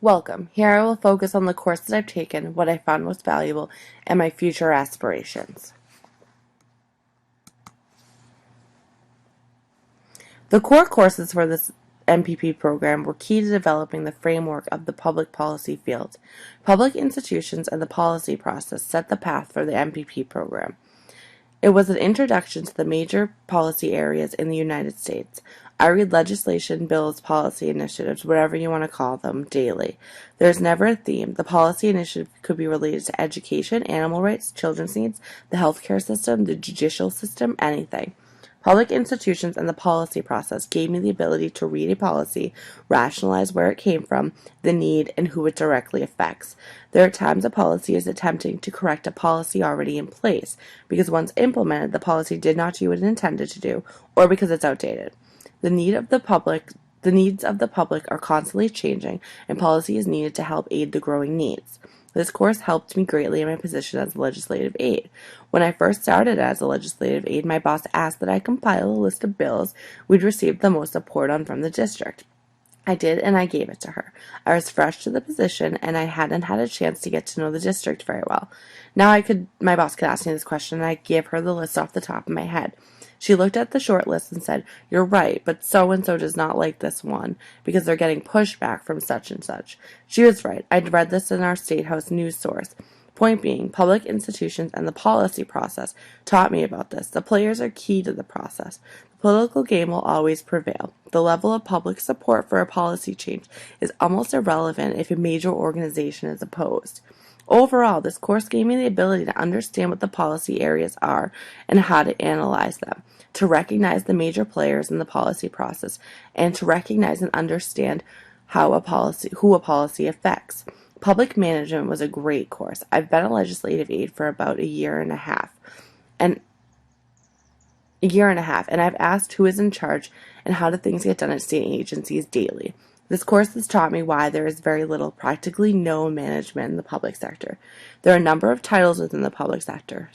Welcome. Here I will focus on the course that I've taken, what I found most valuable, and my future aspirations. The core courses for this MPP program were key to developing the framework of the public policy field. Public institutions and the policy process set the path for the MPP program. It was an introduction to the major policy areas in the United States. I read legislation, bills, policy initiatives, whatever you want to call them, daily. There's never a theme. The policy initiative could be related to education, animal rights, children's needs, the healthcare system, the judicial system, anything. Public institutions and the policy process gave me the ability to read a policy, rationalize where it came from, the need, and who it directly affects. There are times a policy is attempting to correct a policy already in place, because once implemented, the policy did not do what it intended to do, or because it's outdated. The needs of the public are constantly changing, and policy is needed to help aid the growing needs. This course helped me greatly in my position as a legislative aide. When I first started as a legislative aide, my boss asked that I compile a list of bills we'd received the most support on from the district. I did, and I gave it to her. I was fresh to the position, and I hadn't had a chance to get to know the district very well. Now my boss could ask me this question, and I gave her the list off the top of my head. She looked at the short list and said, "You're right, but so-and-so does not like this one because they're getting pushback from such and such." She was right. I'd read this in our State House news source. Point being, public institutions and the policy process taught me about this. The players are key to the process. The political game will always prevail. The level of public support for a policy change is almost irrelevant if a major organization is opposed. Overall, this course gave me the ability to understand what the policy areas are and how to analyze them, to recognize the major players in the policy process, and to recognize and understand who a policy affects. Public management was a great course. I've been a legislative aide for about a year and a half, and I've asked who is in charge and how do things get done at state agencies daily. This course has taught me why there is very little, practically no management in the public sector. There are a number of titles within the public sector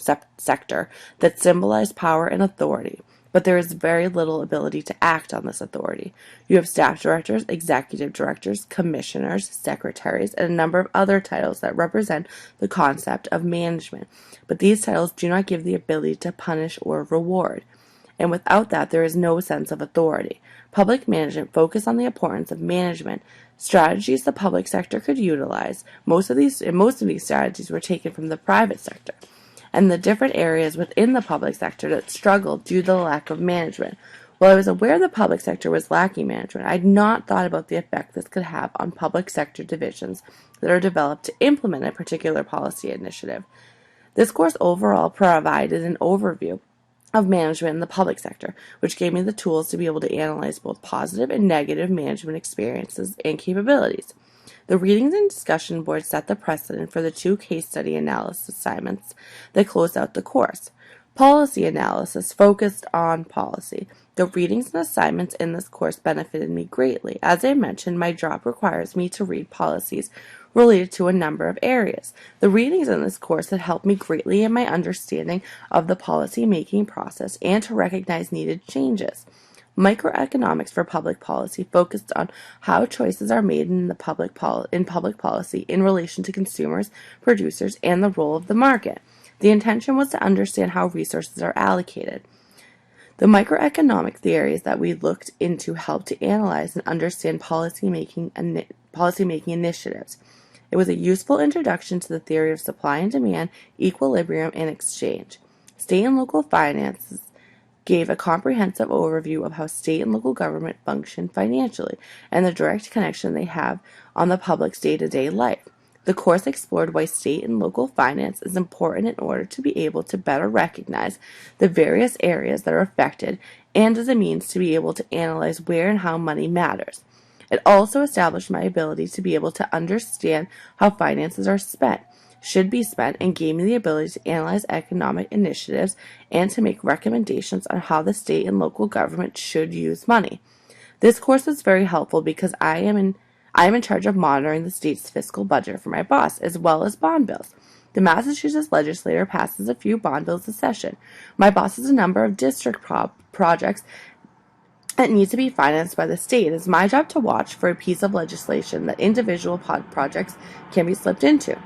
that symbolize power and authority, but there is very little ability to act on this authority. You have staff directors, executive directors, commissioners, secretaries, and a number of other titles that represent the concept of management, but these titles do not give the ability to punish or reward. And without that, there is no sense of authority. Public management focuses on the importance of management strategies the public sector could utilize. Most of these strategies were taken from the private sector, and the different areas within the public sector that struggled due to the lack of management. While I was aware the public sector was lacking management, I had not thought about the effect this could have on public sector divisions that are developed to implement a particular policy initiative. This course overall provided an overview of management in the public sector, which gave me the tools to be able to analyze both positive and negative management experiences and capabilities. The readings and discussion board set the precedent for the 2 case study analysis assignments that closed out the course. Policy analysis focused on policy. The readings and assignments in this course benefited me greatly. As I mentioned, my job requires me to read policies related to a number of areas. The readings in this course had helped me greatly in my understanding of the policy-making process and to recognize needed changes. Microeconomics for public policy focused on how choices are made in public policy in relation to consumers, producers, and the role of the market. The intention was to understand how resources are allocated. The microeconomic theories that we looked into helped to analyze and understand policy-making initiatives. It was a useful introduction to the theory of supply and demand, equilibrium, and exchange. State and local finances gave a comprehensive overview of how state and local government function financially and the direct connection they have on the public's day-to-day life. The course explored why state and local finance is important in order to be able to better recognize the various areas that are affected and as a means to be able to analyze where and how money matters. It also established my ability to be able to understand how finances are spent, should be spent, and gave me the ability to analyze economic initiatives and to make recommendations on how the state and local government should use money. This course was very helpful because I am in charge of monitoring the state's fiscal budget for my boss, as well as bond bills. The Massachusetts legislature passes a few bond bills a session. My boss has a number of district projects that need to be financed by the state. It is my job to watch for a piece of legislation that individual projects can be slipped into.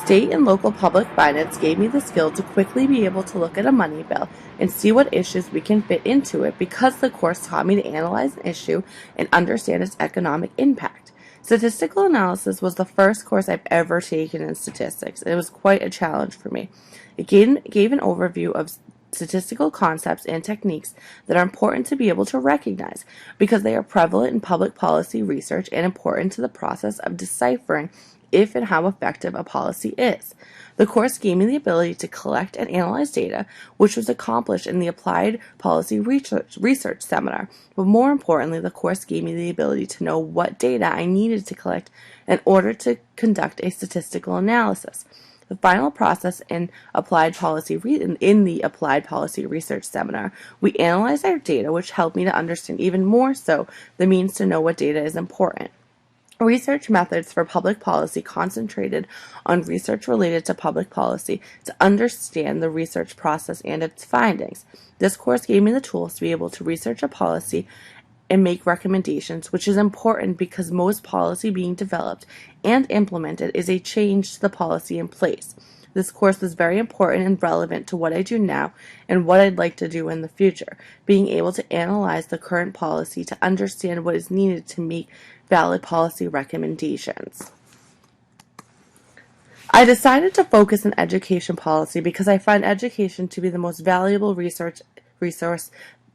State and local public finance gave me the skill to quickly be able to look at a money bill and see what issues we can fit into it, because the course taught me to analyze an issue and understand its economic impact. Statistical analysis was the first course I've ever taken in statistics. It was quite a challenge for me. It gave an overview of statistical concepts and techniques that are important to be able to recognize, because they are prevalent in public policy research and important to the process of deciphering if and how effective a policy is. The course gave me the ability to collect and analyze data, which was accomplished in the Applied Policy Research Seminar. But more importantly, the course gave me the ability to know what data I needed to collect in order to conduct a statistical analysis. The final process in the Applied Policy Research Seminar, we analyzed our data, which helped me to understand even more so the means to know what data is important. Research methods for public policy concentrated on research related to public policy to understand the research process and its findings. This course gave me the tools to be able to research a policy and make recommendations, which is important because most policy being developed and implemented is a change to the policy in place. This course was very important and relevant to what I do now and what I'd like to do in the future, being able to analyze the current policy to understand what is needed to make valid policy recommendations. I decided to focus on education policy because I find education to be the most valuable resource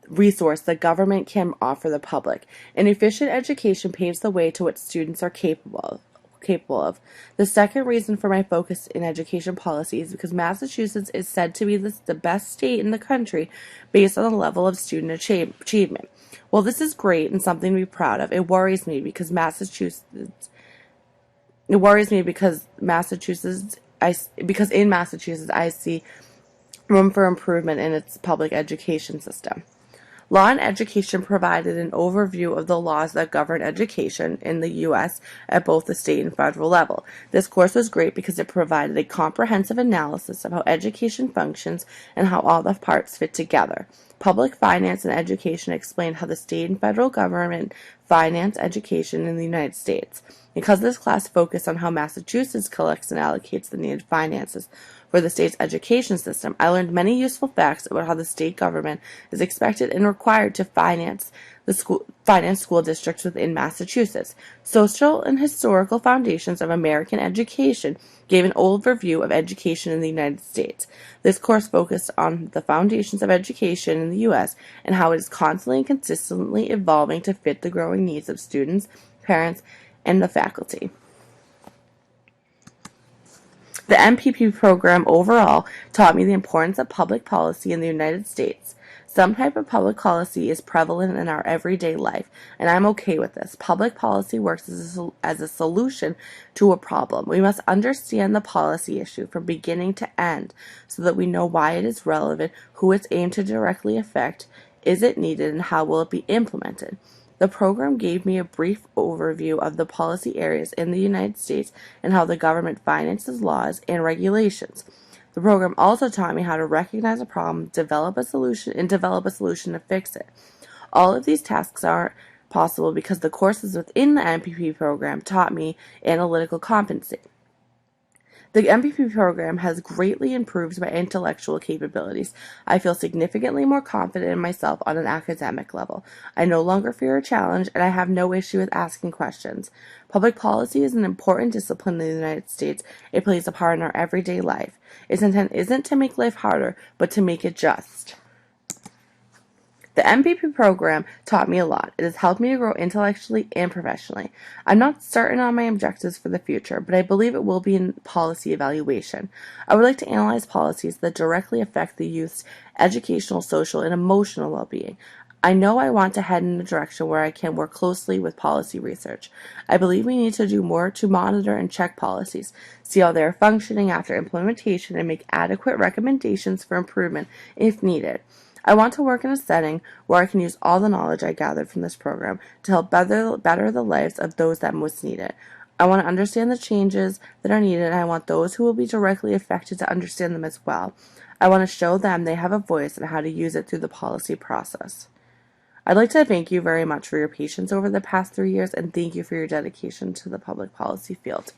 the government can offer the public. An efficient education paves the way to what students are capable of. The second reason for my focus in education policy is because Massachusetts is said to be the best state in the country based on the level of student achievement. Well, this is great and something to be proud of. It worries me because in Massachusetts I see room for improvement in its public education system. Law and Education provided an overview of the laws that govern education in the U.S. at both the state and federal level. This course was great because it provided a comprehensive analysis of how education functions and how all the parts fit together. Public finance and education explained how the state and federal government finance education in the United States. Because this class focused on how Massachusetts collects and allocates the needed finances for the state's education system, I learned many useful facts about how the state government is expected and required to finance school districts within Massachusetts. Social and historical foundations of American education gave an overview of education in the United States. This course focused on the foundations of education in the U.S. and how it is constantly and consistently evolving to fit the growing needs of students, parents, and the faculty. The MPP program overall taught me the importance of public policy in the United States. Some type of public policy is prevalent in our everyday life, and I'm okay with this. Public policy works as a solution to a problem. We must understand the policy issue from beginning to end so that we know why it is relevant, who it's aimed to directly affect, is it needed, and how will it be implemented. The program gave me a brief overview of the policy areas in the United States and how the government finances laws and regulations. The program also taught me how to recognize a problem, develop a solution to fix it. All of these tasks are possible because the courses within the MPP program taught me analytical competency. The MPP program has greatly improved my intellectual capabilities. I feel significantly more confident in myself on an academic level. I no longer fear a challenge, and I have no issue with asking questions. Public policy is an important discipline in the United States. It plays a part in our everyday life. Its intent isn't to make life harder, but to make it just. The MPP program taught me a lot. It has helped me to grow intellectually and professionally. I'm not certain on my objectives for the future, but I believe it will be in policy evaluation. I would like to analyze policies that directly affect the youth's educational, social, and emotional well-being. I know I want to head in a direction where I can work closely with policy research. I believe we need to do more to monitor and check policies, see how they are functioning after implementation, and make adequate recommendations for improvement if needed. I want to work in a setting where I can use all the knowledge I gathered from this program to help better the lives of those that most need it. I want to understand the changes that are needed, and I want those who will be directly affected to understand them as well. I want to show them they have a voice and how to use it through the policy process. I'd like to thank you very much for your patience over the past 3 years, and thank you for your dedication to the public policy field.